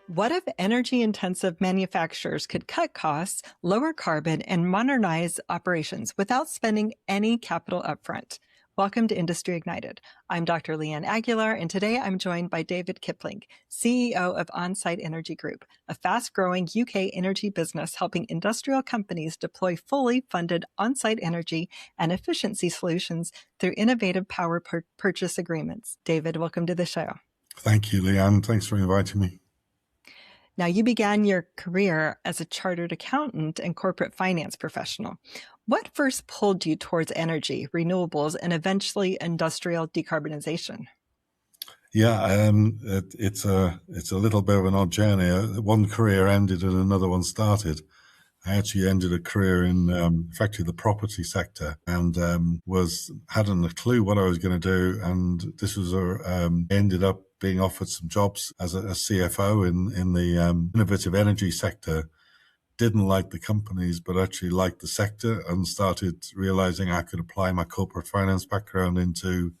What if energy-intensive manufacturers could cut costs, lower carbon, and modernize operations without spending any capital upfront? Welcome to Industry Ignited. I'm Dr. Leeanne Aguilar, and today I'm joined by David Kipling, CEO of On-Site Energy Group, a fast-growing UK energy business helping industrial companies deploy fully funded on-site energy and efficiency solutions through innovative power purchase agreements. David, welcome to the show. Thank you, Leanne. Thanks for inviting me. Now, you began your career as a chartered accountant and corporate finance professional. What first pulled you towards energy, renewables, and eventually industrial decarbonization? Yeah, it's a little bit of an odd journey. One career ended and another one started. I actually ended a career in effectively the property sector and hadn't a clue what I was going to do. And this was ended up being offered some jobs as a CFO in the innovative energy sector. Didn't like the companies, but actually liked the sector, and started realizing I could apply my corporate finance background into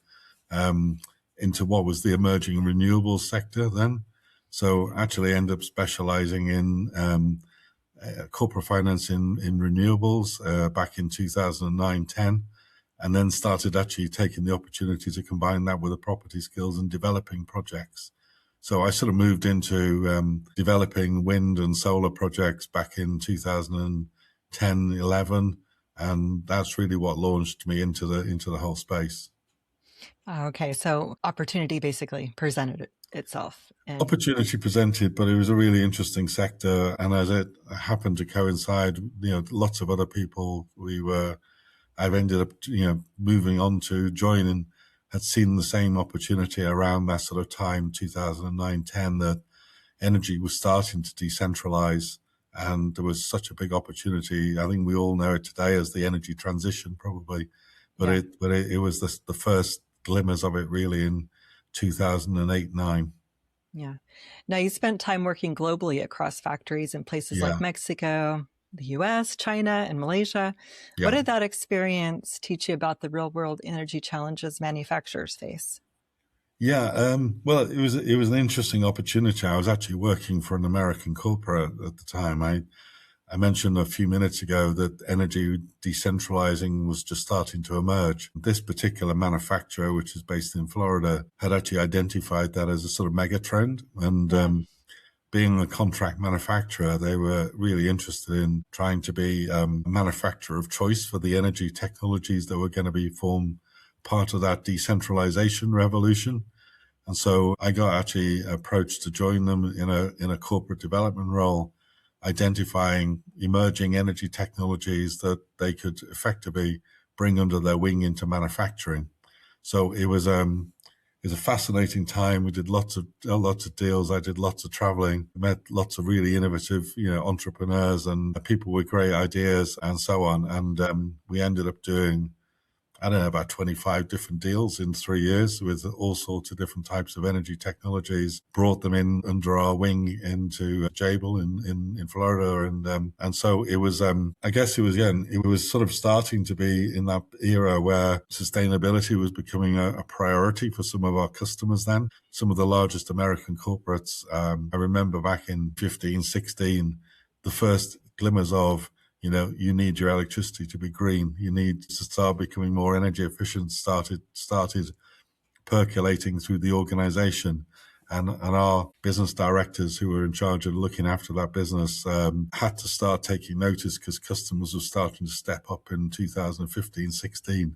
what was the emerging renewables sector then. So actually ended up specializing in corporate finance in renewables back in 2009-10, and then started actually taking the opportunity to combine that with the property skills and developing projects. So I sort of moved into developing wind and solar projects back in 2010-11, and that's really what launched me into the whole space. Okay, so opportunity basically presented itself. Opportunity presented, but it was a really interesting sector, and as it happened to coincide, lots of other people I've ended up, moving on to join and had seen the same opportunity around that sort of time, 2009-10, that energy was starting to decentralize, and there was such a big opportunity. I think we all know it today as the energy transition, probably, but it was the first glimmers of it really in 2008-9. Yeah. Now, you spent time working globally across factories in places like Mexico, the US, China, and Malaysia. Yeah. What did that experience teach you about the real world energy challenges manufacturers face? Yeah, well, it was an interesting opportunity. I was actually working for an American corporate at the time. I mentioned a few minutes ago that energy decentralizing was just starting to emerge. This particular manufacturer, which is based in Florida, had actually identified that as a sort of mega trend. And being a contract manufacturer, they were really interested in trying to be a manufacturer of choice for the energy technologies that were going to form part of that decentralization revolution. And so I got actually approached to join them in a corporate development role, identifying emerging energy technologies that they could effectively bring under their wing into manufacturing. So it was a fascinating time. We did lots of deals. I did lots of traveling, met lots of really innovative, entrepreneurs and people with great ideas and so on. And we ended up doing, about 25 different deals in 3 years with all sorts of different types of energy technologies, brought them in under our wing into Jabil in Florida. And so it was, it was sort of starting to be in that era where sustainability was becoming a priority for some of our customers then. Some of the largest American corporates, I remember back in 15, 16, the first glimmers of, you need your electricity to be green. You need to start becoming more energy efficient, started percolating through the organization. And our business directors who were in charge of looking after that business had to start taking notice because customers were starting to step up in 2015, 16.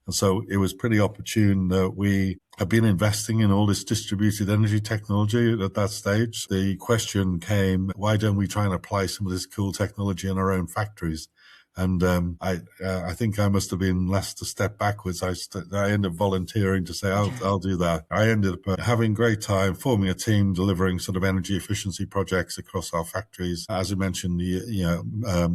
And so it was pretty opportune that we have been investing in all this distributed energy technology at that stage. The question came, why don't we try and apply some of this cool technology in our own factories? And I think I must have been asked to step backwards. I ended up volunteering to say, I'll do that. I ended up having a great time, forming a team, delivering sort of energy efficiency projects across our factories. As I mentioned,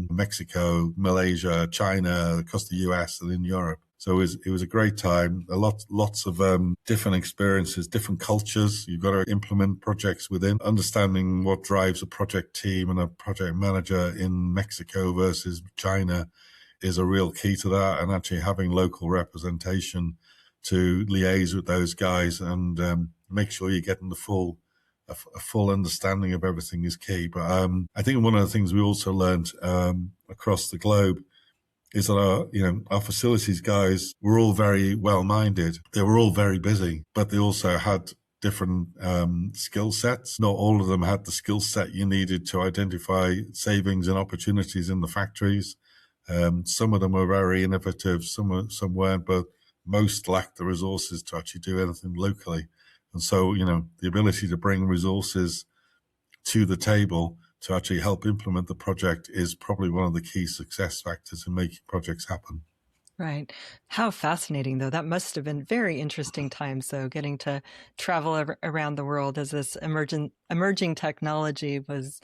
Mexico, Malaysia, China, across the US and in Europe. So it was a great time. Lots of different experiences, different cultures. You've got to implement projects within. Understanding what drives a project team and a project manager in Mexico versus China is a real key to that. And actually having local representation to liaise with those guys and make sure you're getting the full a full understanding of everything is key. But I think one of the things we also learned across the globe is that our facilities guys were all very well-minded. They were all very busy, but they also had different skill sets. Not all of them had the skill set you needed to identify savings and opportunities in the factories. Some of them were very innovative, some weren't, but most lacked the resources to actually do anything locally. And so, the ability to bring resources to the table to actually help implement the project is probably one of the key success factors in making projects happen. Right. How fascinating, though. That must have been very interesting times, though, getting to travel around the world as this emerging technology was,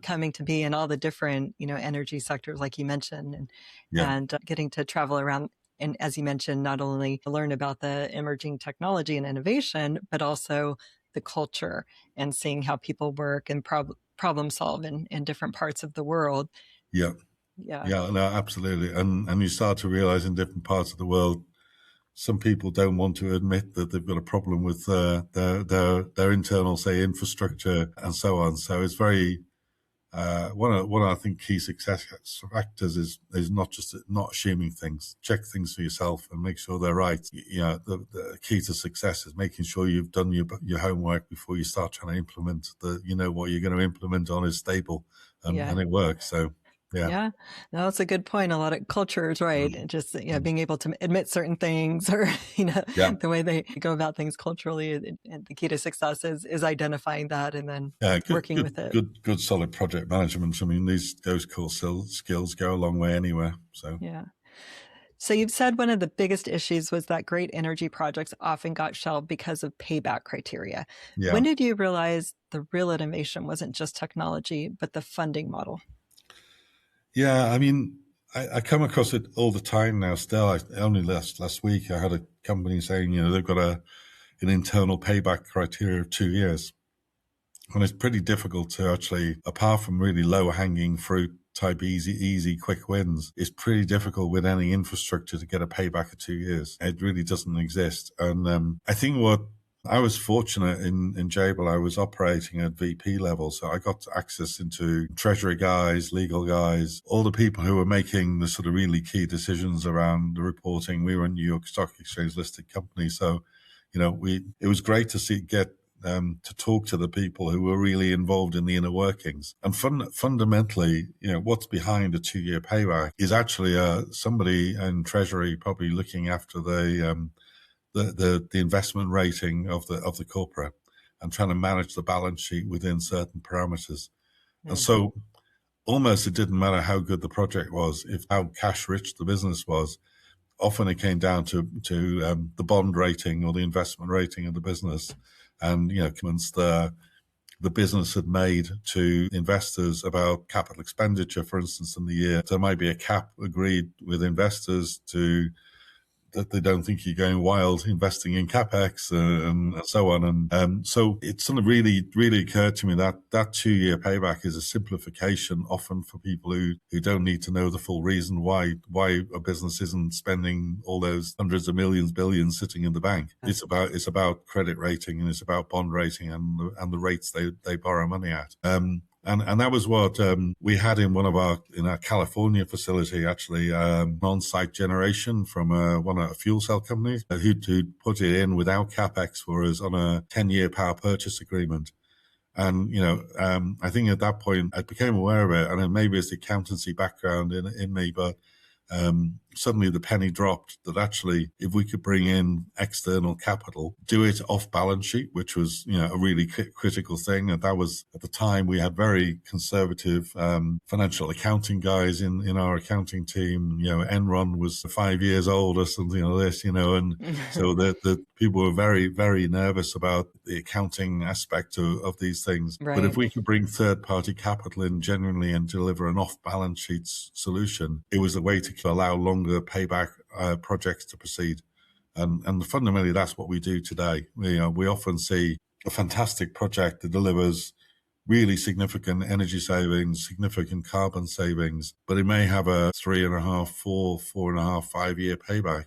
coming to be in all the different, energy sectors, like you mentioned, and getting to travel around. And as you mentioned, not only learn about the emerging technology and innovation, but also the culture and seeing how people work and problem solve in different parts of the world. Yeah, no, absolutely. And you start to realize in different parts of the world, some people don't want to admit that they've got a problem with their internal, say, infrastructure and so on. So it's very one of I think key success factors is not assuming things. Check things for yourself and make sure they're right. The key to success is making sure you've done your homework before you start trying to implement what you're going to implement on is stable and it works. So. Yeah, no, that's a good point. A lot of cultures, right? Just being able to admit certain things, or the way they go about things culturally, and the key to success is identifying that and then working with it. Good, solid project management. I mean, those core skills go a long way anywhere. So yeah. So you've said one of the biggest issues was that great energy projects often got shelved because of payback criteria. Yeah. When did you realize the real innovation wasn't just technology, but the funding model? Yeah, I mean, I come across it all the time now still. Only last week, I had a company saying, they've got an internal payback criteria of 2 years. And it's pretty difficult to actually, apart from really low-hanging fruit type easy, quick wins, it's pretty difficult with any infrastructure to get a payback of 2 years. It really doesn't exist. And I think I was fortunate in Jabil. I was operating at VP level, so I got access into treasury guys, legal guys, all the people who were making the sort of really key decisions around the reporting. We were a New York Stock Exchange listed company, so it was great to get to talk to the people who were really involved in the inner workings. And fundamentally, what's behind a 2-year payback is actually somebody in treasury probably looking after the investment rating of the corporate and trying to manage the balance sheet within certain parameters. Mm-hmm. And so almost it didn't matter how good the project was, if how cash rich the business was. Often it came down to the bond rating or the investment rating of the business and, commitments the business had made to investors about capital expenditure, for instance, in the year. There might be a cap agreed with investors that they don't think you're going wild investing in capex and so on. And so it sort of really, really occurred to me that 2-year payback is a simplification often for people who don't need to know the full reason why a business isn't spending all those hundreds of millions, billions sitting in the bank. It's about credit rating and it's about bond rating and the rates they borrow money at. And that was what we had in our California facility, actually, on-site generation from a fuel cell company who'd put it in without capex for us on a 10-year power purchase agreement. And, I think at that point I became aware of it, and then maybe it's the accountancy background in me, but suddenly the penny dropped that actually if we could bring in external capital, do it off balance sheet, which was, a really critical thing. And that was at the time we had very conservative financial accounting guys in our accounting team. Enron was 5 years old or something like this, and so the people were very, very nervous about the accounting aspect of these things. Right. But if we could bring third-party capital in genuinely and deliver an off-balance sheet solution, it was a way to allow longer payback projects to proceed. And fundamentally, that's what we do today. We often see a fantastic project that delivers really significant energy savings, significant carbon savings, but it may have a 3.5, 4.5, 5-year payback.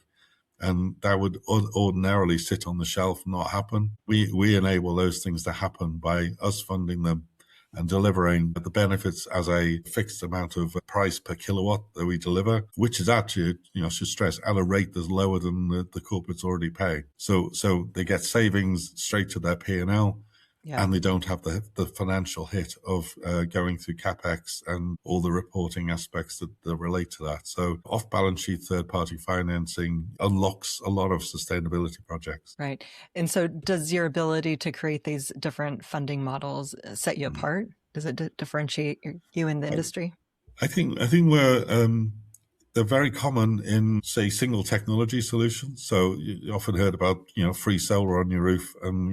and that would ordinarily sit on the shelf and not happen. We enable those things to happen by us funding them and delivering the benefits as a fixed amount of price per kilowatt that we deliver, which is actually, I should stress, at a rate that's lower than the corporates already pay. So they get savings straight to their P&L. Yeah. And they don't have the financial hit of going through CapEx and all the reporting aspects that relate to that. So off-balance sheet third-party financing unlocks a lot of sustainability projects. Right. And so does your ability to create these different funding models set you apart? Does it differentiate you in the industry? I think they're very common in, say, single technology solutions. So you often heard about, free solar on your roof and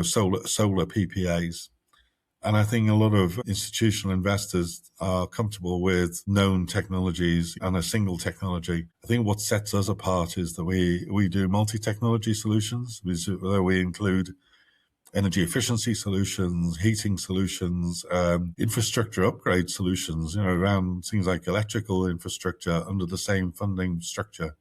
solar PPAs. And I think a lot of institutional investors are comfortable with known technologies and a single technology. I think what sets us apart is that we do multi-technology solutions, where we include energy efficiency solutions, heating solutions, infrastructure upgrade solutions, around things like electrical infrastructure under the same funding structure.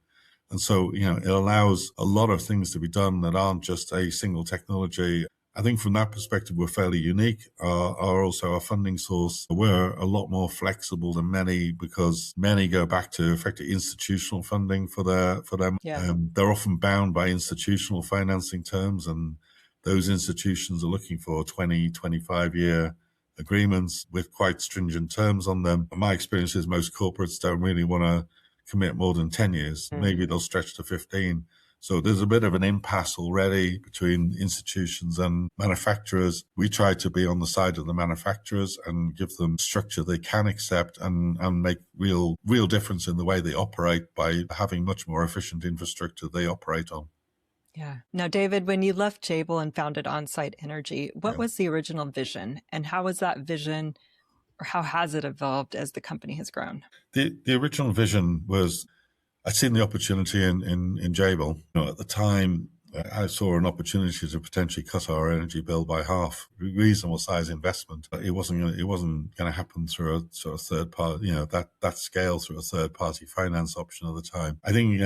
And so, it allows a lot of things to be done that aren't just a single technology. I think from that perspective, we're fairly unique. Also our funding source, we're a lot more flexible than many, because many go back to effectively institutional funding for them. Yeah. They're often bound by institutional financing terms, and those institutions are looking for 20, 25-year agreements with quite stringent terms on them. My experience is most corporates don't really want to commit more than 10 years. Maybe they'll stretch to 15. So there's a bit of an impasse already between institutions and manufacturers. We try to be on the side of the manufacturers and give them structure they can accept and make real difference in the way they operate by having much more efficient infrastructure they operate on. Yeah. Now, David, when you left Jabil and founded On-Site Energy, what was the original vision, and how was that vision, or how has it evolved as the company has grown? The original vision was, I'd seen the opportunity in Jabil. At the time, I saw an opportunity to potentially cut our energy bill by half. Reasonable size investment. It wasn't going to happen through a sort of third party, that scale through a third party finance option at the time. I think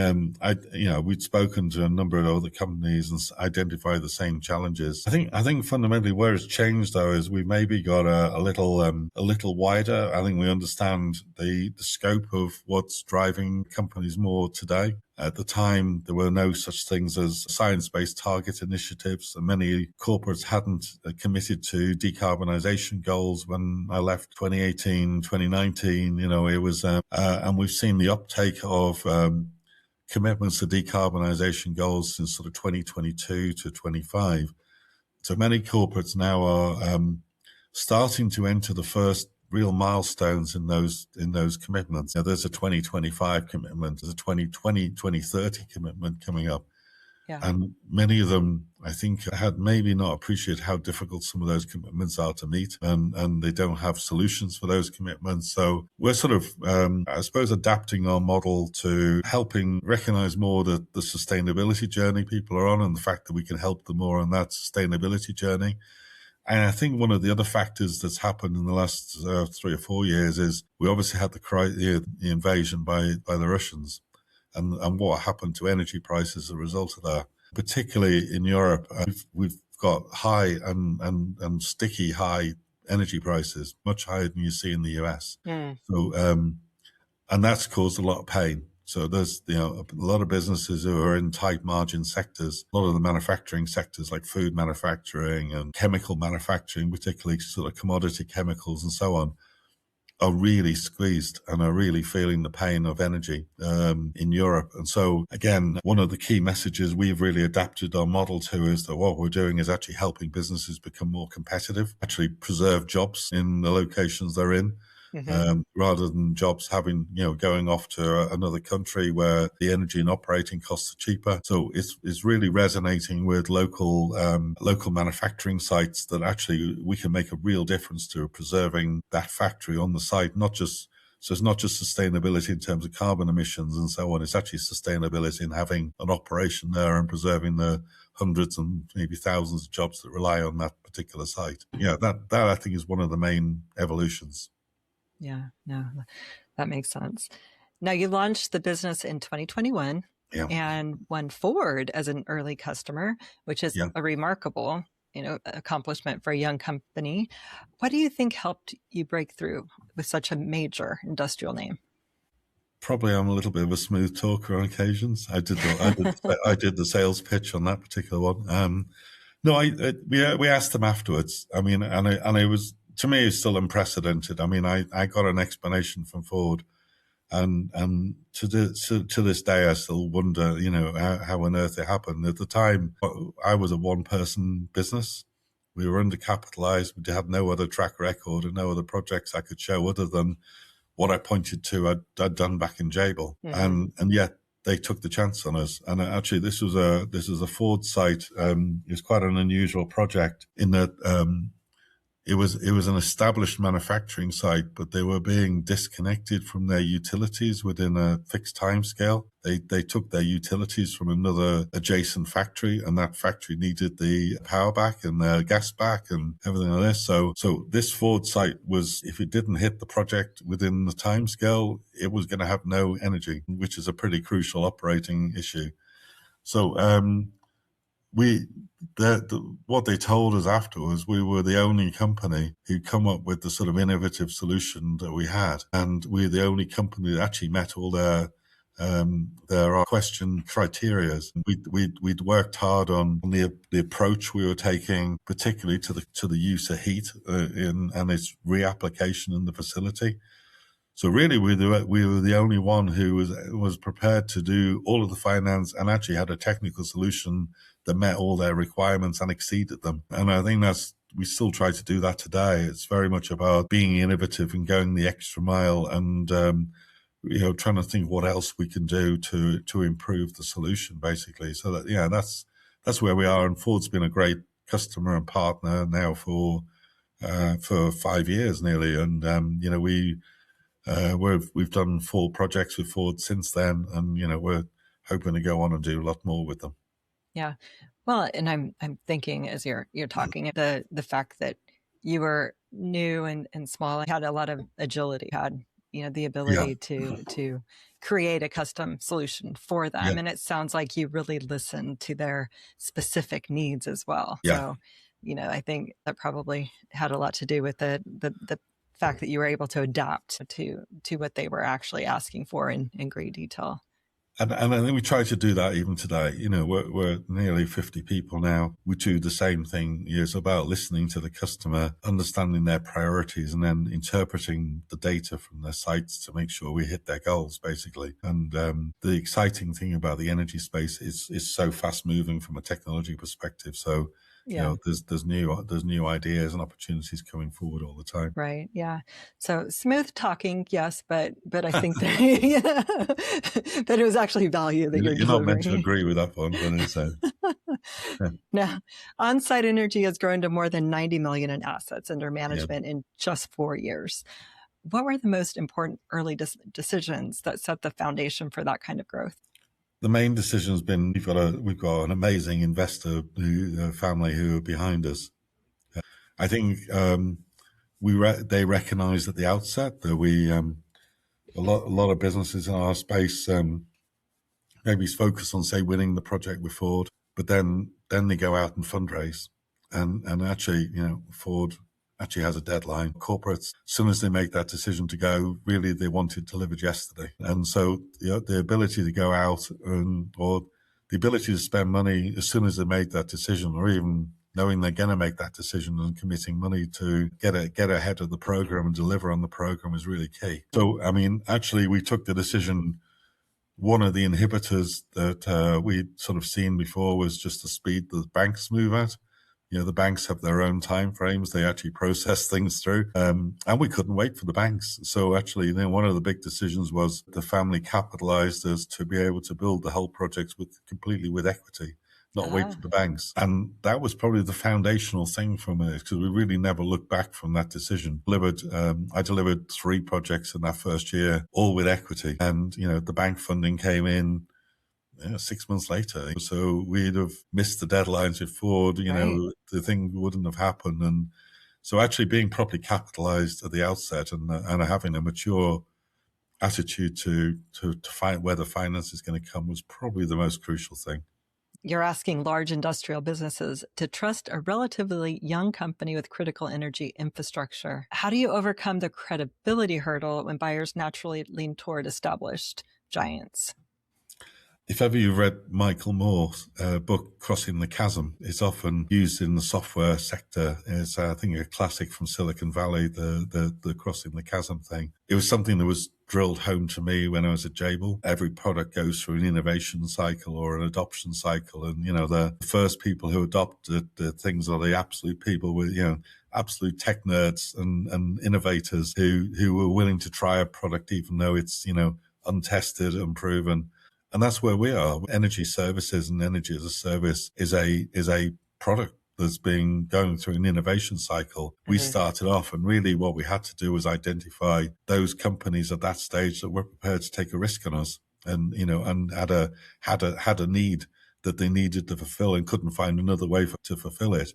we'd spoken to a number of other companies and identified the same challenges. I think fundamentally where it's changed though is we've maybe got a little wider. I think we understand the scope of what's driving companies more today. At the time, there were no such things as science-based target initiatives, and many corporates hadn't committed to decarbonization goals when I left 2018, 2019. It was, and we've seen the uptake of commitments to decarbonization goals since sort of 2022 to 25. So many corporates now are starting to enter the first real milestones in those commitments. There's a 2025 commitment, there's a 2020, 2030 commitment coming up. Yeah. And many of them, I think, had maybe not appreciated how difficult some of those commitments are to meet, and they don't have solutions for those commitments. So we're sort of, I suppose, adapting our model to helping recognize more the sustainability journey people are on, and the fact that we can help them more on that sustainability journey. And I think one of the other factors that's happened in the last 3 or 4 years is we obviously had the invasion by the Russians, and what happened to energy prices as a result of that. Particularly in Europe, we've got high and sticky high energy prices, much higher than you see in the US. So, and that's caused a lot of pain. So there's, a lot of businesses who are in tight margin sectors, a lot of the manufacturing sectors like food manufacturing and chemical manufacturing, particularly sort of commodity chemicals and so on, are really squeezed and are really feeling the pain of energy in Europe. And so, again, one of the key messages we've really adapted our model to is that what we're doing is actually helping businesses become more competitive, actually preserve jobs in the locations they're in. Rather than jobs going off to another country where the energy and operating costs are cheaper. So it's really resonating with local manufacturing sites that actually we can make a real difference to preserving that factory on the site. So it's not just sustainability in terms of carbon emissions and so on. It's actually sustainability in having an operation there and preserving the hundreds and maybe thousands of jobs that rely on that particular site. That I think is one of the main evolutions. Yeah, no, that makes sense. Now, you launched the business in 2021 Yeah, and won Ford as an early customer, which is yeah. a remarkable, accomplishment for a young company. What do you think helped you break through with such a major industrial name? Probably I'm a little bit of a smooth talker on occasions. I did the sales pitch on that particular one. No, we asked them afterwards. I mean, and it was, to me, it's still unprecedented. I mean, I got an explanation from Ford, and to this day, I still wonder, how on earth it happened. At the time, I was a one person business. We were undercapitalized. We had no other track record and no other projects I could show other than what I pointed to I'd done back in Jabil, and yet they took the chance on us. And actually, this was a Ford site. It was quite an unusual project in that it was an established manufacturing site, but they were being disconnected from their utilities within a fixed time scale. They took their utilities from another adjacent factory, and that factory needed the power back and the gas back and everything like this. So this Ford site was, if it didn't hit the project within the time scale, it was going to have no energy, which is a pretty crucial operating issue. So what they told us afterwards, we were the only company who'd come up with the sort of innovative solution that we had, and we're the only company that actually met all their question criteria. We'd worked hard on the approach we were taking, particularly to the use of heat and its reapplication in the facility. So really, we were the only one who was prepared to do all of the finance and actually had a technical solution that met all their requirements and exceeded them. And I think we still try to do that today. It's very much about being innovative and going the extra mile and trying to think what else we can do to improve the solution, basically. So that's where we are. And Ford's been a great customer and partner now for 5 years nearly, and we've done 4 projects with Ford since then, and we're hoping to go on and do a lot more with them. Yeah. Well, and I'm thinking as you're talking, the fact that you were new and small, had a lot of agility, had the ability to create a custom solution for them. Yeah. And it sounds like you really listened to their specific needs as well. Yeah. So, I think that probably had a lot to do with the fact that you were able to adapt to what they were actually asking for in great detail. And I think we try to do that even today. We're nearly 50 people now. We do the same thing. It's about listening to the customer, understanding their priorities, and then interpreting the data from their sites to make sure we hit their goals, basically. And the exciting thing about the energy space is so fast moving from a technology perspective. So there's new ideas and opportunities coming forward all the time. Right. Yeah. So smooth talking, yes, but I think that that it was actually value that You're not meant to agree with that one, but it's Now, on-site energy has grown to more than 90 million in assets under management in just 4 years. What were the most important early decisions that set the foundation for that kind of growth? The main decision has been we've got an amazing investor family who are behind us. I think they recognised at the outset that a lot of businesses in our space maybe focus on, say, winning the project with Ford, but then they go out and fundraise, and actually Ford actually has a deadline. Corporates, as soon as they make that decision to go, really they want it delivered yesterday. And so the ability to go out or the ability to spend money as soon as they make that decision, or even knowing they're going to make that decision and committing money to get ahead of the program and deliver on the program is really key. So, I mean, actually we took the decision. One of the inhibitors that we'd sort of seen before was just the speed that the banks move at. The banks have their own time frames. They actually process things through. And we couldn't wait for the banks. So actually, one of the big decisions was the family capitalized us to be able to build the whole project completely with equity, not wait for the banks. And that was probably the foundational thing for me, because we really never looked back from that decision. I delivered 3 projects in that first year, all with equity. And, the bank funding came in 6 months later. So we'd have missed the deadlines with Ford, right. The thing wouldn't have happened. And so actually being properly capitalized at the outset and having a mature attitude to find where the finance is going to come was probably the most crucial thing. You're asking large industrial businesses to trust a relatively young company with critical energy infrastructure. How do you overcome the credibility hurdle when buyers naturally lean toward established giants? If ever you've read Michael Moore's book, Crossing the Chasm, it's often used in the software sector. It's, I think, a classic from Silicon Valley, the Crossing the Chasm thing. It was something that was drilled home to me when I was at Jabil. Every product goes through an innovation cycle or an adoption cycle. And, the first people who adopted the things are the absolute people with, absolute tech nerds and innovators who were willing to try a product even though it's, untested, unproven. And that's where we are. Energy services and energy as a service is a product that's been going through an innovation cycle. Mm-hmm. We started off, and really what we had to do was identify those companies at that stage that were prepared to take a risk on us, and and had a need that they needed to fulfill and couldn't find another way to fulfill it.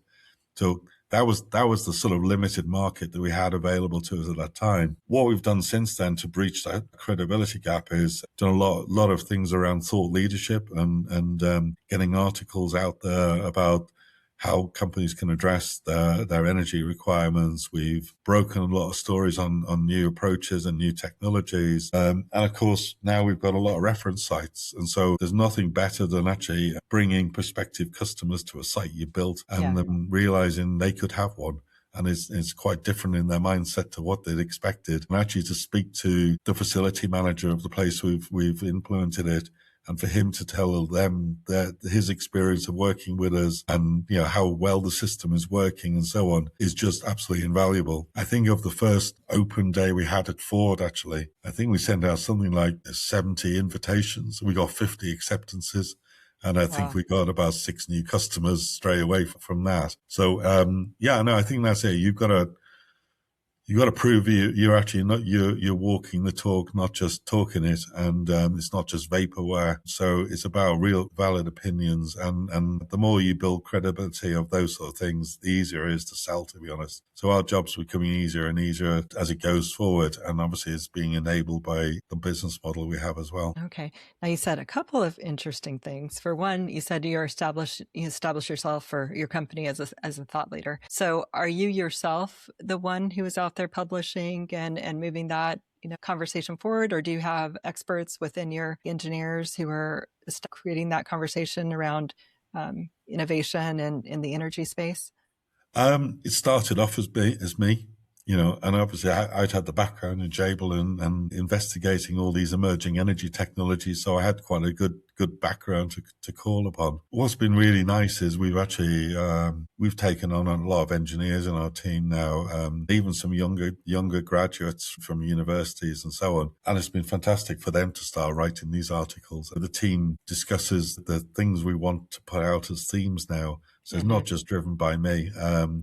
So that was the sort of limited market that we had available to us at that time. What we've done since then to breach that credibility gap is done a lot of things around thought leadership and getting articles out there about how companies can address their energy requirements. We've broken a lot of stories on new approaches and new technologies. And of course, now we've got a lot of reference sites. And so there's nothing better than actually bringing prospective customers to a site you built and them realizing they could have one. And it's quite different in their mindset to what they'd expected. And actually to speak to the facility manager of the place we've implemented it, and for him to tell them that his experience of working with us and, how well the system is working and so on is just absolutely invaluable. I think of the first open day we had at Ford, actually, I think we sent out something like 70 invitations. We got 50 acceptances. And I think we got about 6 new customers straight away from that. So, I think that's it. You've got to prove you're actually you're walking the talk, not just talking it, and it's not just vaporware. So it's about real valid opinions, and the more you build credibility of those sort of things, the easier it is to sell, to be honest. So our job's becoming easier and easier as it goes forward, and obviously it's being enabled by the business model we have as well. Okay. Now you said a couple of interesting things. For one, you said you establish yourself for your company as a thought leader. So are you yourself the one who is out there publishing and moving that conversation forward, or do you have experts within your engineers who are creating that conversation around innovation and in the energy space? It started off as me, and obviously I'd had the background in Jabil and investigating all these emerging energy technologies, so I had quite a good background to call upon. What's been really nice is we've actually we've taken on a lot of engineers in our team now, even some younger graduates from universities and so on, and it's been fantastic for them to start writing these articles. The team discusses the things we want to put out as themes now. So it's not just driven by me.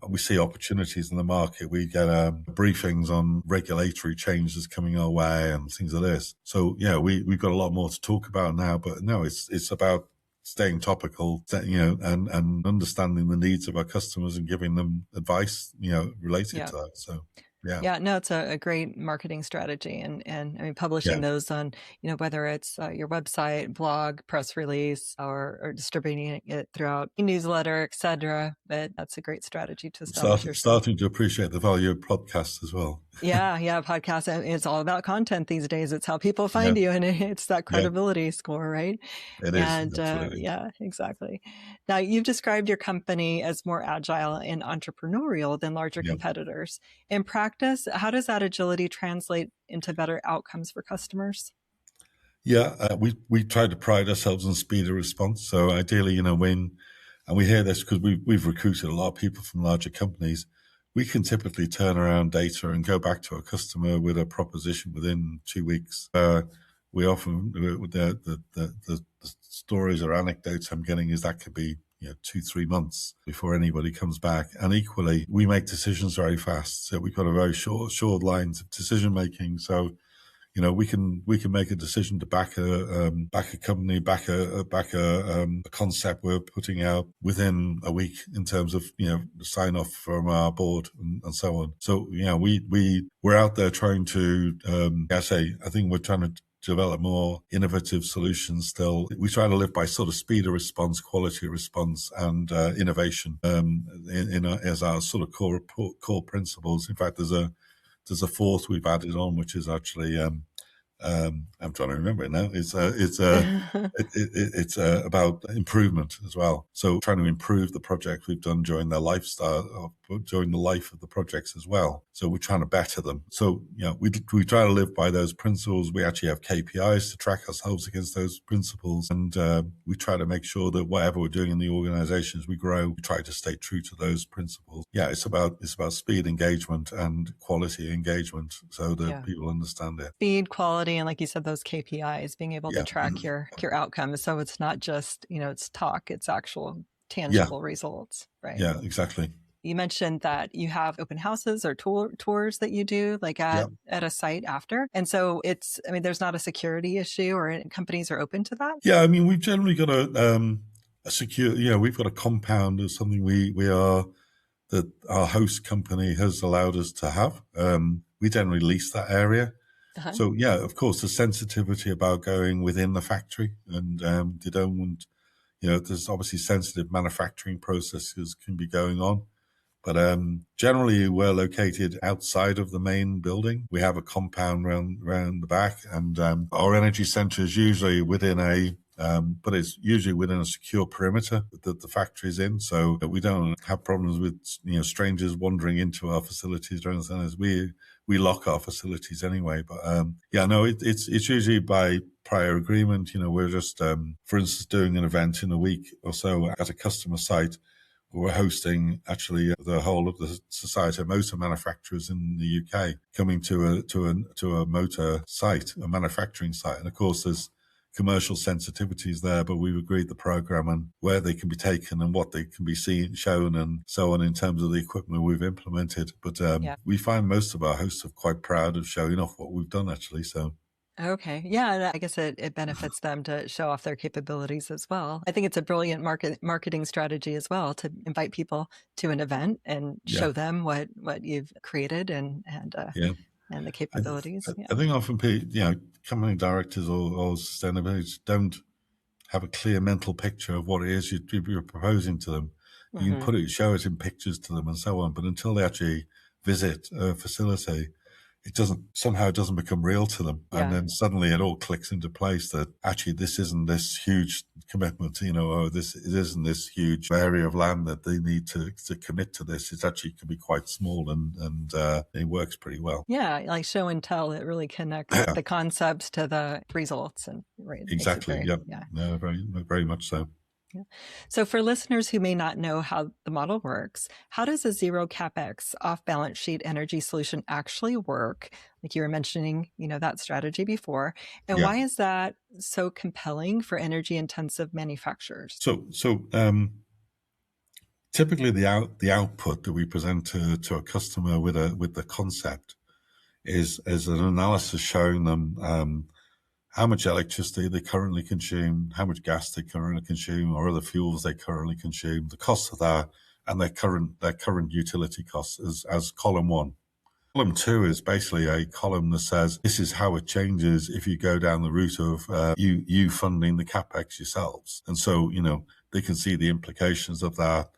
We see opportunities in the market. We get briefings on regulatory changes coming our way and things like this. So, we've got a lot more to talk about now. But no, it's about staying topical, and understanding the needs of our customers and giving them advice, related to that. So. Yeah, no, it's a great marketing strategy, and I mean publishing those on whether it's your website, blog, press release, or distributing it throughout newsletter, etc. But that's a great strategy to establish yourself. Starting to appreciate the value of podcasts as well. Yeah, podcasts. It's all about content these days. It's how people find you, and it's that credibility score, right? It is. Absolutely. Exactly. Now, you've described your company as more agile and entrepreneurial than larger competitors. In practice, how does that agility translate into better outcomes for customers? Yeah, we try to pride ourselves on speed of response. So ideally, and we hear this because we've recruited a lot of people from larger companies. We can typically turn around data and go back to a customer with a proposition within 2 weeks. We often, the stories or anecdotes I'm getting is that could be 2-3 months before anybody comes back. And equally, we make decisions very fast. So we've got a very short lines of decision making. So, we can make a decision to back a company, back a concept we're putting out within a week in terms of sign off from our board and so on. So we're out there trying to I think we're trying to develop more innovative solutions still. We try to live by sort of speed of response, quality of response, and innovation as our sort of core principles. In fact, there's a fourth we've added on, which is actually I'm trying to remember it now. It's about improvement as well. So trying to improve the project we've done during the life of the projects as well. So we're trying to better them. So we try to live by those principles. We actually have KPIs to track ourselves against those principles, and we try to make sure that whatever we're doing in the organization as we grow, we try to stay true to those principles. Yeah, it's about speed engagement and quality engagement, so that people understand it. Speed, quality, and like you said, those KPIs, being able to track your outcomes. So it's not just, it's talk, it's actual tangible results, right? Yeah, exactly. You mentioned that you have open houses or tours that you do like at a site after. And so there's not a security issue, or companies are open to that? Yeah, we've generally got a secure, we've got a compound or something that our host company has allowed us to have. We generally lease that area. Uh-huh. So, of course, the sensitivity about going within the factory, and you don't want, there's obviously sensitive manufacturing processes can be going on. But generally, we're located outside of the main building. We have a compound round the back, and our energy center is usually within but it's usually within a secure perimeter that the factory's in, so that we don't have problems with strangers wandering into our facilities or anything. As we lock our facilities anyway. But it's usually by prior agreement. We're just for instance doing an event in a week or so at a customer site. We're hosting actually the whole of the Society of Motor Manufacturers in the UK coming to a motor site, a manufacturing site. And of course, there's commercial sensitivities there, but we've agreed the program and where they can be taken and what they can be seen, shown, and so on in terms of the equipment we've implemented. But we find most of our hosts are quite proud of showing off what we've done actually. So. Okay. Yeah, I guess it benefits them to show off their capabilities as well. I think it's a brilliant marketing strategy as well to invite people to an event and show them what you've created and the capabilities. I think often company directors or sustainability don't have a clear mental picture of what it is you're proposing to them. You can show it in pictures to them and so on, but until they actually visit a facility, it doesn't become real to them. And then suddenly it all clicks into place that actually this isn't this huge commitment, or it isn't this huge area of land that they need to commit to this. It actually can be quite small and it works pretty well. Yeah, like show and tell, it really connects the concepts to the results. And exactly, no, very, very much so. Yeah. So for listeners who may not know how the model works, how does a zero-capex off-balance sheet energy solution actually work? Like you were mentioning, that strategy before. And why is that so compelling for energy-intensive manufacturers? So typically the output that we present to a customer with the concept is an analysis showing them how much electricity they currently consume, how much gas they currently consume, or other fuels they currently consume, the cost of that, and their current utility costs as column one. Column two is basically a column that says this is how it changes if you go down the route of you funding the capex yourselves, and so they can see the implications of that.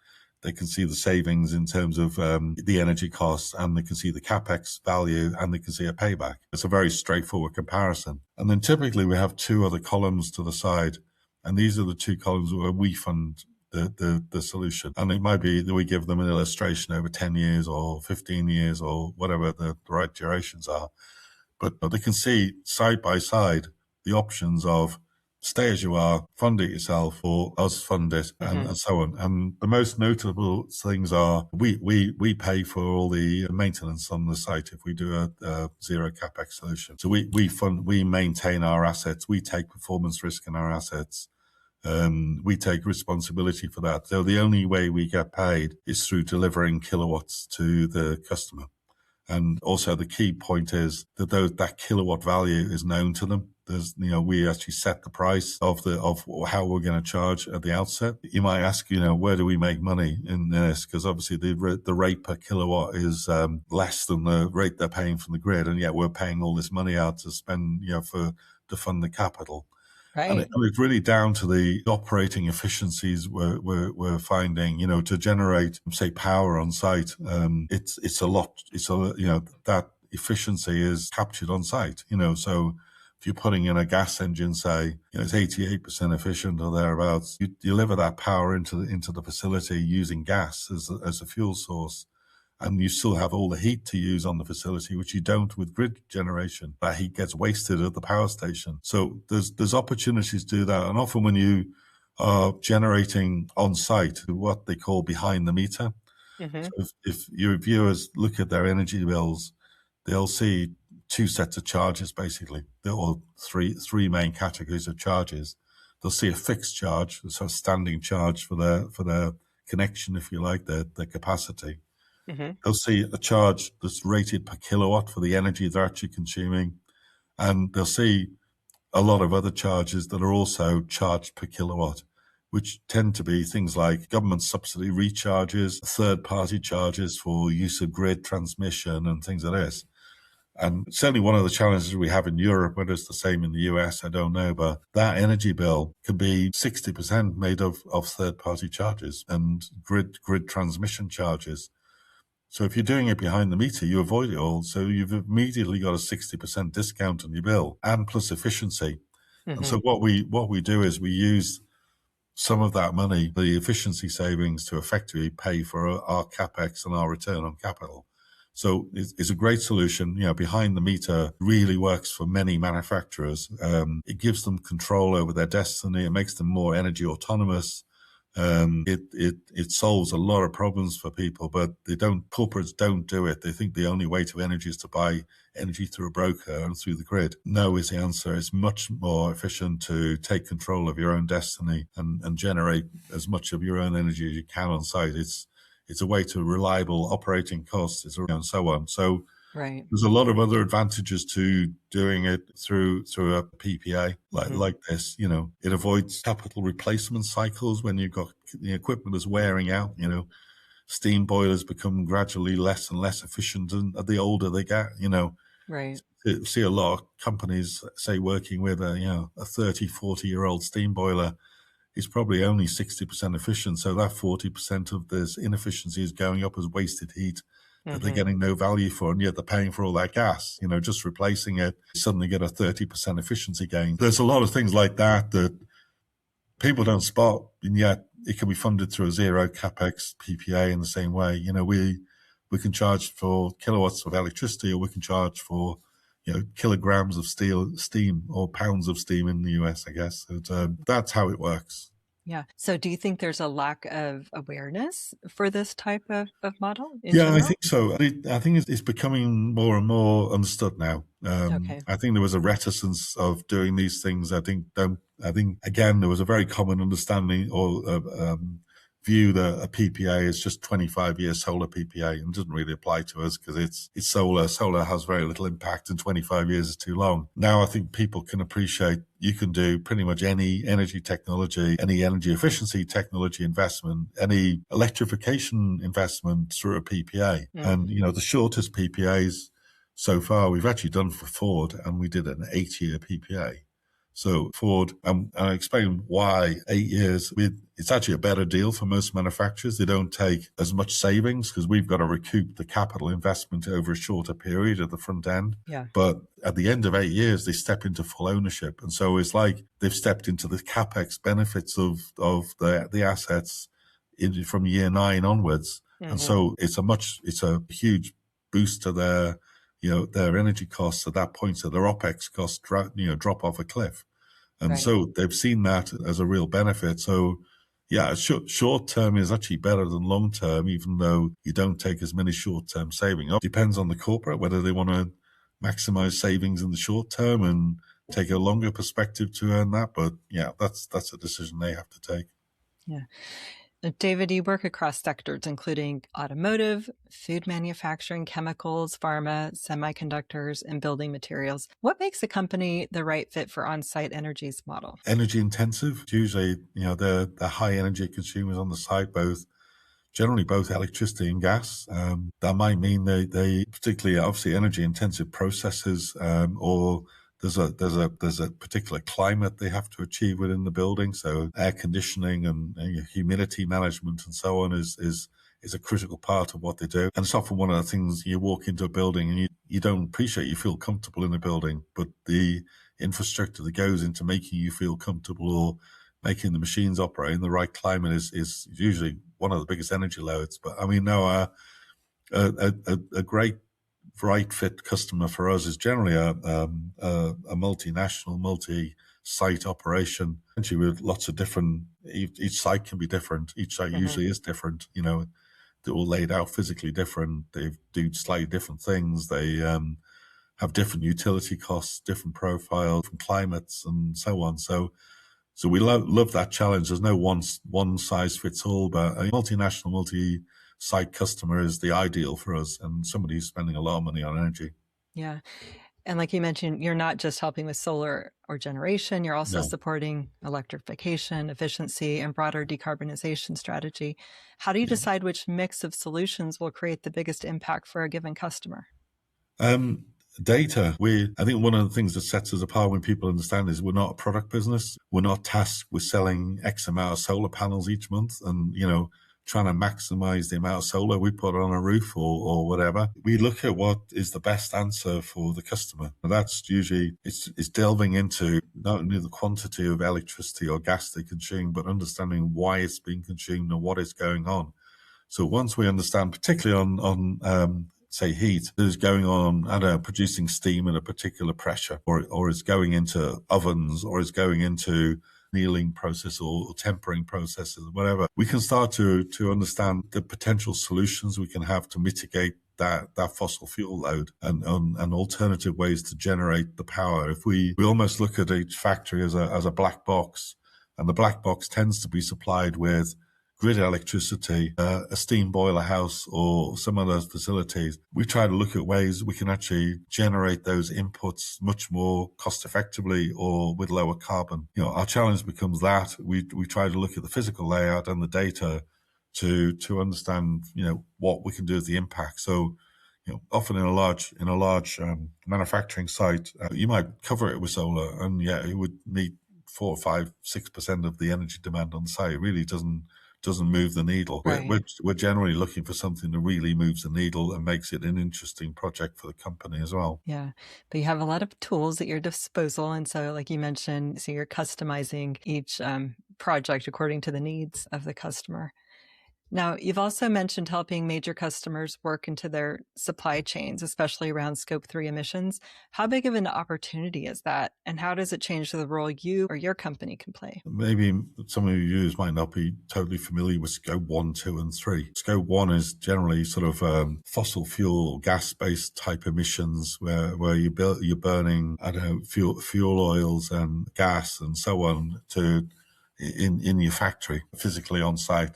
They can see the savings in terms of the energy costs, and they can see the capex value, and they can see a payback. It's a very straightforward comparison. And then typically we have two other columns to the side, and these are the two columns where we fund the solution. And it might be that we give them an illustration over 10 years or 15 years or whatever the right durations are. But they can see side by side the options of stay as you are, fund it yourself, or us fund it, and so on. And the most notable things are we pay for all the maintenance on the site if we do a zero capex solution. So we maintain our assets, we take performance risk in our assets. We take responsibility for that. So the only way we get paid is through delivering kilowatts to the customer. And also the key point is that that kilowatt value is known to them. There's, we actually set the price of how we're going to charge at the outset. You might ask, where do we make money in this? Because obviously the rate per kilowatt is less than the rate they're paying from the grid, and yet we're paying all this money out to spend, to fund the capital. Right. And it's really down to the operating efficiencies we're finding, to generate, say, power on site. That efficiency is captured on site, so if you're putting in a gas engine, say, it's 88% efficient or thereabouts, you deliver that power into the facility using gas as a fuel source. And you still have all the heat to use on the facility, which you don't with grid generation. That heat gets wasted at the power station. So there's opportunities to do that. And often when you are generating on site, what they call behind the meter. Mm-hmm. So if your viewers look at their energy bills, they'll see two sets of charges, basically, or three main categories of charges. They'll see a fixed charge, so a standing charge for their connection, if you like, their capacity. Mm-hmm. They'll see a charge that's rated per kilowatt for the energy they're actually consuming. And they'll see a lot of other charges that are also charged per kilowatt, which tend to be things like government subsidy recharges, third-party charges for use of grid transmission and things like this. And certainly one of the challenges we have in Europe, whether it's the same in the US, I don't know, but that energy bill can be 60% made of third-party charges and grid transmission charges. So if you're doing it behind the meter, you avoid it all. So you've immediately got a 60% discount on your bill and plus efficiency. Mm-hmm. And so what we do is we use some of that money, the efficiency savings, to effectively pay for our capex and our return on capital. So it's a great solution. Behind the meter really works for many manufacturers. It gives them control over their destiny. It makes them more energy autonomous. It solves a lot of problems for people, but corporates don't do it. They think the only way to energy is to buy energy through a broker and through the grid. No is the answer. It's much more efficient to take control of your own destiny and generate as much of your own energy as you can on site. It's a way to reliable operating costs, and so on. So right. There's a lot of other advantages to doing it through a PPA like this. It avoids capital replacement cycles when you've got the equipment is wearing out. Steam boilers become gradually less and less efficient, and the older they get. Right. You see a lot of companies, say, working with a 30, 40-year-old steam boiler. It's probably only 60% efficient. So that 40% of this inefficiency is going up as wasted heat that they're getting no value for, and yet they're paying for all that gas. Just replacing it, suddenly get a 30% efficiency gain. There's a lot of things like that people don't spot, and yet it can be funded through a zero-capex PPA in the same way. We can charge for kilowatts of electricity, or we can charge for kilograms of steam or pounds of steam in the US, I guess. That's how it works. Yeah. So do you think there's a lack of awareness for this type of model? Yeah, I think so. I think it's becoming more and more understood now. Okay. I think there was a reticence of doing these things. I think, again, there was a very common understanding or view that a PPA is just 25-year solar PPA and doesn't really apply to us because it's solar. Solar has very little impact and 25 years is too long. Now I think people can appreciate you can do pretty much any energy technology, any energy efficiency technology investment, any electrification investment through a PPA. Mm. And, the shortest PPAs so far we've actually done for Ford, and we did an 8-year PPA. So Ford, I explain why 8 years. It's actually a better deal for most manufacturers. They don't take as much savings because we've got to recoup the capital investment over a shorter period at the front end. Yeah. But at the end of 8 years, they step into full ownership. And so it's like they've stepped into the CapEx benefits of the assets from year 9 onwards. Mm-hmm. And so it's a huge boost to their energy costs at that point. So their OPEX costs drop off a cliff. And right. So they've seen that as a real benefit. So yeah, short term is actually better than long term, even though you don't take as many short term savings. It depends on the corporate whether they want to maximize savings in the short term and take a longer perspective to earn that. But yeah, that's a decision they have to take. Yeah. David, you work across sectors, including automotive, food manufacturing, chemicals, pharma, semiconductors, and building materials. What makes a company the right fit for on-site energy's model? Energy intensive, usually, they're high energy consumers on the site, generally both electricity and gas. That might mean they particularly obviously energy intensive processes, or there's a particular climate they have to achieve within the building. So air conditioning and humidity management and so on is a critical part of what they do. And it's often one of the things you walk into a building and you don't appreciate, you feel comfortable in the building, but the infrastructure that goes into making you feel comfortable or making the machines operate in the right climate is usually one of the biggest energy loads. But I mean, no, a great right fit customer for us is generally a multinational, multi-site operation, actually with lots of different. Each site can be different. Each site usually is different. They're all laid out physically different. They do slightly different things. They have different utility costs, different profiles, different climates, and so on. So we love that challenge. There's no one size fits all, but a multinational, multi-site customer is the ideal for us, and somebody who's spending a lot of money on energy. Yeah. And like you mentioned, you're not just helping with solar or generation, you're also supporting electrification, efficiency, and broader decarbonization strategy. How do you decide which mix of solutions will create the biggest impact for a given customer? Data. I think one of the things that sets us apart when people understand is we're not a product business. We're not tasked with selling X amount of solar panels each month and, trying to maximize the amount of solar we put on a roof or whatever. We look at what is the best answer for the customer. And that's usually, it's delving into not only the quantity of electricity or gas they consume, but understanding why it's being consumed and what is going on. So once we understand, particularly on say heat, that is going on, producing steam at a particular pressure, or is going into ovens, or is going into annealing process or tempering processes, whatever, we can start to understand the potential solutions we can have to mitigate that fossil fuel load and alternative ways to generate the power. If we almost look at each factory as a black box, and the black box tends to be supplied with grid electricity, a steam boiler house, or some of those facilities, we try to look at ways we can actually generate those inputs much more cost effectively or with lower carbon. Our challenge becomes that we try to look at the physical layout and the data to understand, what we can do with the impact. So, often in a large manufacturing site, you might cover it with solar, and it would meet 4, 5, 6% of the energy demand on site. It really doesn't move the needle. Right. We're generally looking for something that really moves the needle and makes it an interesting project for the company as well. Yeah, but you have a lot of tools at your disposal. And so like you mentioned, so you're customizing each project according to the needs of the customer. Now, you've also mentioned helping major customers work into their supply chains, especially around Scope 3 emissions. How big of an opportunity is that? And how does it change the role you or your company can play? Maybe some of you might not be totally familiar with Scope 1, 2, and 3. Scope 1 is generally sort of fossil fuel, gas-based type emissions where you're burning, fuel oils and gas and so on in your factory, physically on site.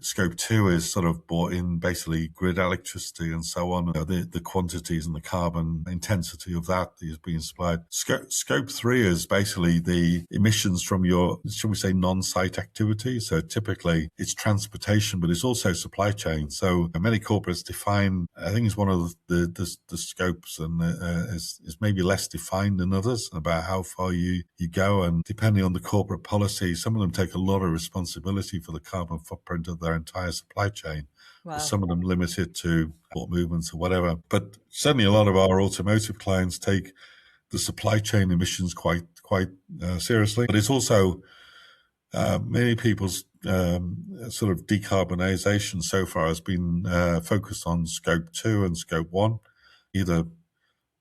Scope 2 is sort of brought in basically grid electricity and so on, the quantities and the carbon intensity of that is being supplied. Scope 3 is basically the emissions from your, shall we say, non-site activity. So typically it's transportation, but it's also supply chain. So many corporates define, I think it's one of the scopes, and is maybe less defined than others about how far you go. And depending on the corporate policy, some of them take a lot of responsibility for the carbon footprint of their entire supply chain. Wow. Some of them limit it to port movements or whatever. But certainly a lot of our automotive clients take the supply chain emissions quite seriously. But it's also many people's sort of decarbonization so far has been focused on Scope 2 and Scope 1, either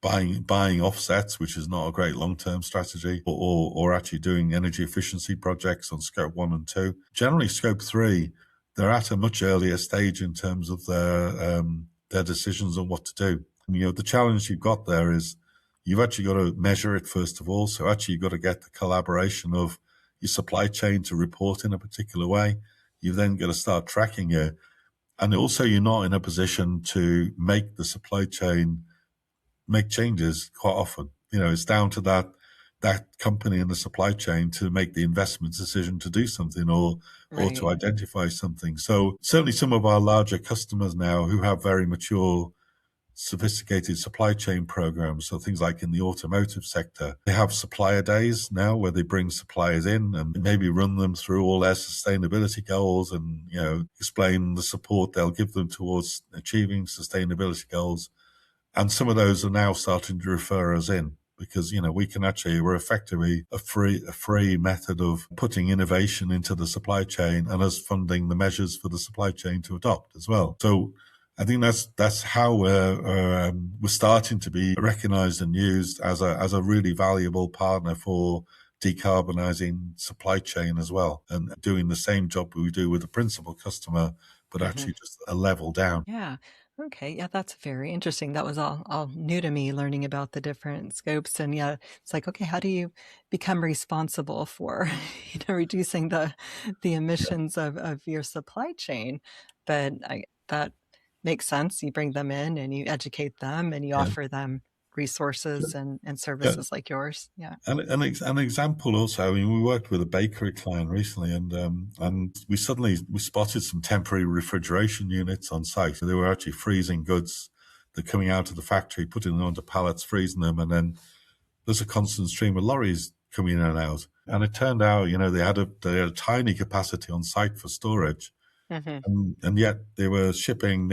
buying offsets, which is not a great long-term strategy, or actually doing energy efficiency projects on Scope 1 and 2. Generally, Scope 3, they're at a much earlier stage in terms of their decisions on what to do. And, the challenge you've got there is you've actually got to measure it first of all. So actually you've got to get the collaboration of your supply chain to report in a particular way. You've then got to start tracking it. And also you're not in a position to make the supply chain make changes quite often. It's down to that company in the supply chain to make the investment decision to do something or to Right. identify something. So certainly some of our larger customers now who have very mature, sophisticated supply chain programs, so things like in the automotive sector, they have supplier days now where they bring suppliers in and maybe run them through all their sustainability goals and, explain the support they'll give them towards achieving sustainability goals. And some of those are now starting to refer us in because, we're effectively a free method of putting innovation into the supply chain and us funding the measures for the supply chain to adopt as well. So I think that's how we're starting to be recognized and used as a really valuable partner for decarbonizing supply chain as well, and doing the same job we do with the principal customer, but actually just a level down. Yeah. Okay. Yeah, that's very interesting. That was all new to me, learning about the different scopes. And yeah, it's like, okay, how do you become responsible for, reducing the emissions of your supply chain? But that makes sense. You bring them in and you educate them and you Yeah. offer them resources and Yeah. services like yours. Yeah. And an example also, I mean, we worked with a bakery client recently, and we spotted some temporary refrigeration units on site. So they were actually freezing goods that are coming out of the factory, putting them onto pallets, freezing them, and then there's a constant stream of lorries coming in and out. And it turned out, they had a tiny capacity on site for storage. Hmm. And yet they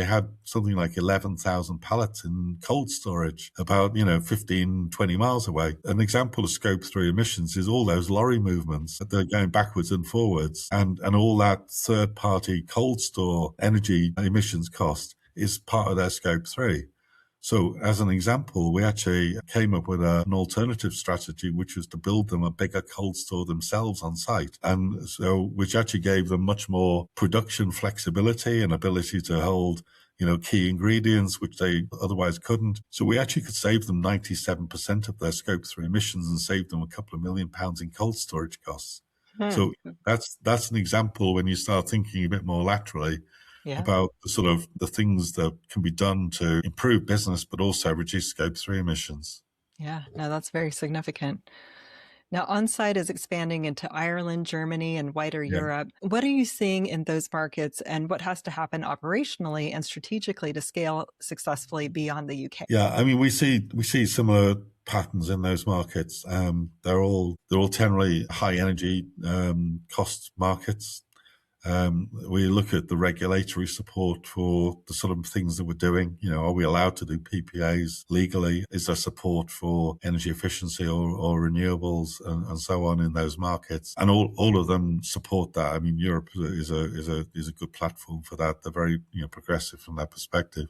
had something like 11,000 pallets in cold storage about, 15, 20 miles away. An example of scope 3 emissions is all those lorry movements that they're going backwards and forwards, and all that third party cold store energy emissions cost is part of their scope 3. So as an example, we actually came up with an alternative strategy, which was to build them a bigger cold store themselves on site. And so, which actually gave them much more production flexibility and ability to hold, key ingredients, which they otherwise couldn't. So we actually could save them 97% of their scope 3 emissions and save them a couple of £1 million in cold storage costs. Hmm. So that's an example when you start thinking a bit more laterally Yeah. about the sort of the things that can be done to improve business, but also reduce scope 3 emissions. Yeah. No, that's very significant. Now, OnSite is expanding into Ireland, Germany, and wider Yeah. Europe. What are you seeing in those markets, and what has to happen operationally and strategically to scale successfully beyond the UK? Yeah, I mean, we see similar patterns in those markets. They're all generally high energy cost markets. We look at the regulatory support for the sort of things that we're doing. Are we allowed to do PPAs legally? Is there support for energy efficiency or renewables and so on in those markets? And all of them support that. I mean, Europe is a good platform for that. They're very progressive from that perspective.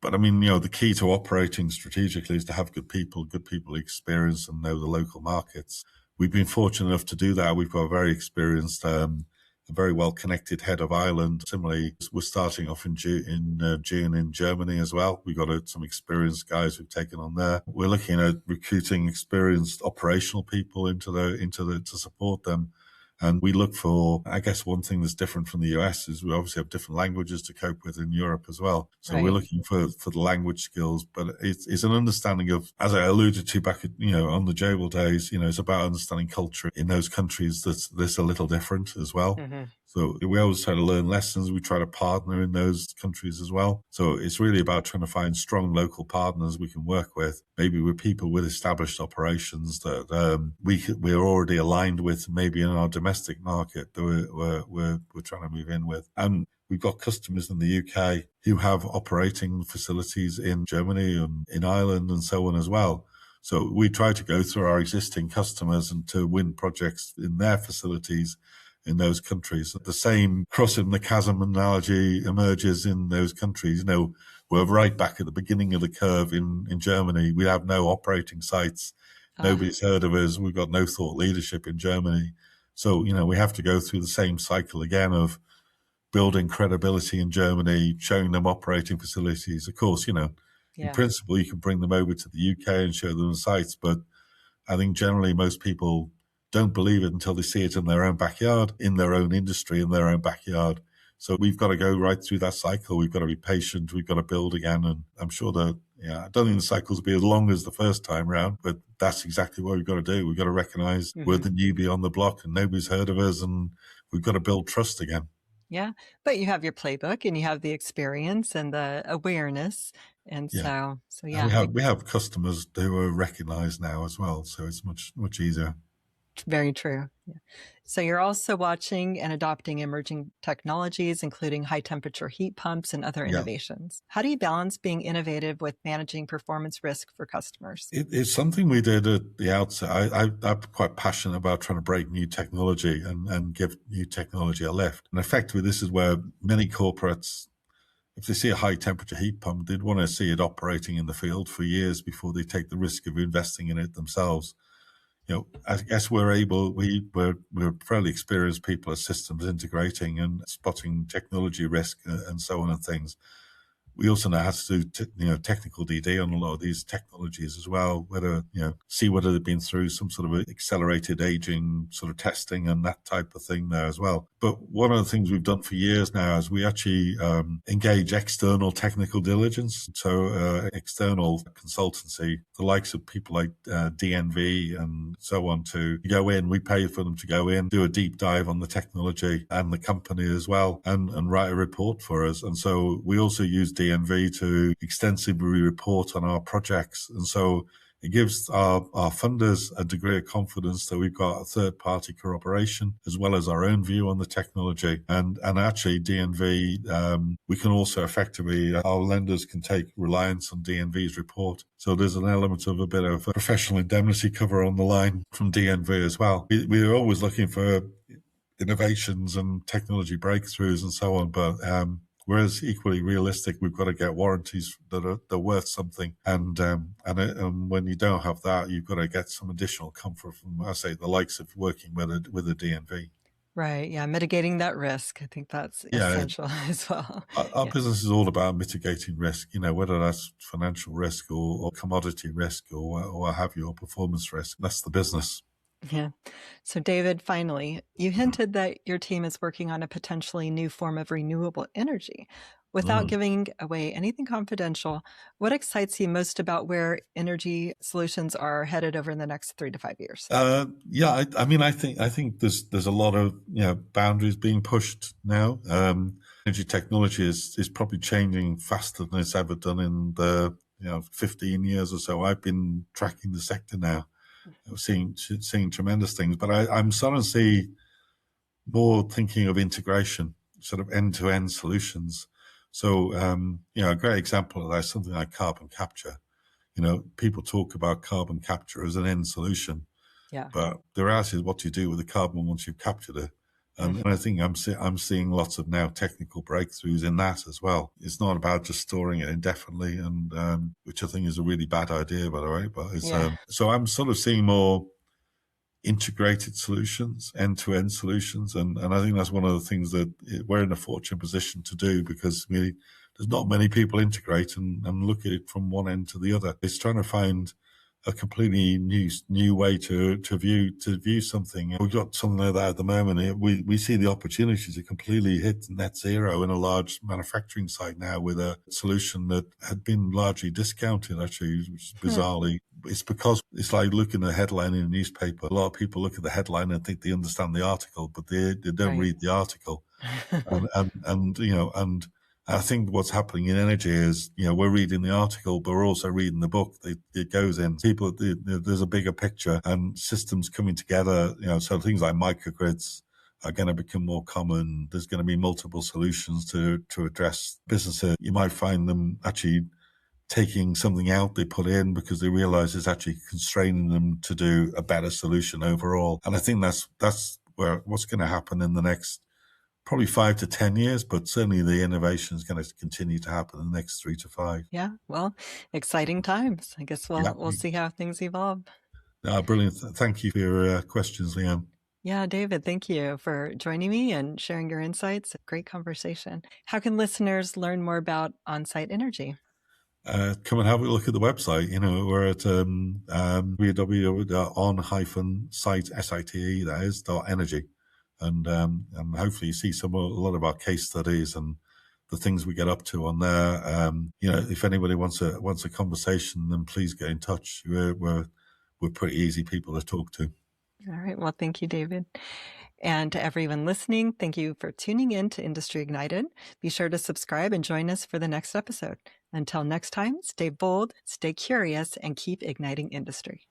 But I mean, the key to operating strategically is to have good people experience and know the local markets. We've been fortunate enough to do that. We've got a very experienced, a very well-connected head of Ireland. Similarly, we're starting off in June in Germany as well. We've got some experienced guys we've taken on there. We're looking at recruiting experienced operational people to support them. And we look for, I guess one thing that's different from the US is we obviously have different languages to cope with in Europe as well. So Right. we're looking for the language skills, but it's an understanding of, as I alluded to back at, on the Jabil days, it's about understanding culture in those countries that's a little different as well. Mm-hmm. So we always try to learn lessons. We try to partner in those countries as well. So it's really about trying to find strong local partners we can work with, maybe with people with established operations that we're already aligned with, maybe in our domestic market that we're trying to move in with. And we've got customers in the UK who have operating facilities in Germany and in Ireland and so on as well. So we try to go through our existing customers and to win projects in their facilities in those countries. The same crossing the chasm analogy emerges in those countries. We're right back at the beginning of the curve in Germany. We have no operating sites. Nobody's heard of us. We've got no thought leadership in Germany. So, we have to go through the same cycle again of building credibility in Germany, showing them operating facilities. Of course, in principle, you can bring them over to the UK and show them the sites. But I think generally most people don't believe it until they see it in their own backyard, in their own industry, in their own backyard. So we've got to go right through that cycle. We've got to be patient. We've got to build again. And I'm sure that, I don't think the cycles will be as long as the first time round, but that's exactly what we've got to do. We've got to recognize we're the newbie on the block and nobody's heard of us, and we've got to build trust again. Yeah, but you have your playbook and you have the experience and the awareness. And Yeah. so And yeah. we have customers who are recognized now as well. So it's much easier. Very true. Yeah. So you're also watching and adopting emerging technologies, including high temperature heat pumps and other innovations. How do you balance being innovative with managing performance risk for customers? It's something we did at the outset. I'm quite passionate about trying to break new technology and give new technology a lift. And effectively, this is where many corporates, if they see a high temperature heat pump, they'd want to see it operating in the field for years before they take the risk of investing in it themselves. I guess we're fairly experienced people at systems integrating and spotting technology risk and so on and things. We also know how to do, technical DD on a lot of these technologies as well, see whether they've been through some sort of accelerated aging sort of testing and that type of thing there as well. But one of the things we've done for years now is we actually engage external technical diligence. So external consultancy, the likes of people like DNV and so on, to go in. We pay for them to go in, do a deep dive on the technology and the company as well, and write a report for us. And so we also use DNV to extensively report on our projects. And so it gives our funders a degree of confidence that we've got a third-party corroboration as well as our own view on the technology. And actually, DNV, we can also effectively, our lenders can take reliance on DNV's report. So there's an element of a bit of a professional indemnity cover on the line from DNV as well. We're always looking for innovations and technology breakthroughs and so on, but whereas equally realistic, we've got to get warranties that are worth something, and when you don't have that, you've got to get some additional comfort from, I say, the likes of working with a DNV. Right. Yeah. Mitigating that risk. I think that's essential as well. Our business is all about mitigating risk, whether that's financial risk or commodity risk or have your performance risk. That's the business. Yeah. So, David, finally, you hinted that your team is working on a potentially new form of renewable energy. Without giving away anything confidential, what excites you most about where energy solutions are headed over the next 3 to 5 years? I think there's a lot of boundaries being pushed now. Energy technology is probably changing faster than it's ever done in the 15 years or so I've been tracking the sector now. Seeing tremendous things, but I'm starting to see more thinking of integration, sort of end-to-end solutions. So, a great example of that is something like carbon capture. People talk about carbon capture as an end solution, but the reality is, what do you do with the carbon once you've captured it? And I think I'm seeing lots of now technical breakthroughs in that as well. It's not about just storing it indefinitely, and which I think is a really bad idea, by the way. But so I'm sort of seeing more integrated solutions, end-to-end solutions, and I think that's one of the things that we're in a fortunate position to do, because there's not many people integrate and look at it from one end to the other. It's trying to find a completely new way to view something. We've got something like that at the moment. We see the opportunity to completely hit net zero in a large manufacturing site now with a solution that had been largely discounted, actually, which is bizarrely. It's because it's like looking at a headline in a newspaper. A lot of people look at the headline and think they understand the article, but they don't read the article. and I think what's happening in energy is, we're reading the article, but we're also reading the book. It goes in. There's a bigger picture and systems coming together. So things like microgrids are going to become more common. There's going to be multiple solutions to address businesses. You might find them actually taking something out they put in because they realize it's actually constraining them to do a better solution overall. And I think that's what's going to happen in the next probably 5 to 10 years, but certainly the innovation is going to continue to happen in the next 3 to 5. Yeah, well, exciting times. I guess we'll see how things evolve. Brilliant. Thank you for your questions, Leanne. Yeah, David, thank you for joining me and sharing your insights. Great conversation. How can listeners learn more about on-site energy? come and have a look at the website. We're at www.on-site, that is, .energy. And hopefully you see a lot of our case studies and the things we get up to on there. If anybody wants a conversation, then please get in touch. We're pretty easy people to talk to. All right. Well, thank you, David. And to everyone listening, thank you for tuning in to Industry Ignited. Be sure to subscribe and join us for the next episode. Until next time, stay bold, stay curious, and keep igniting industry.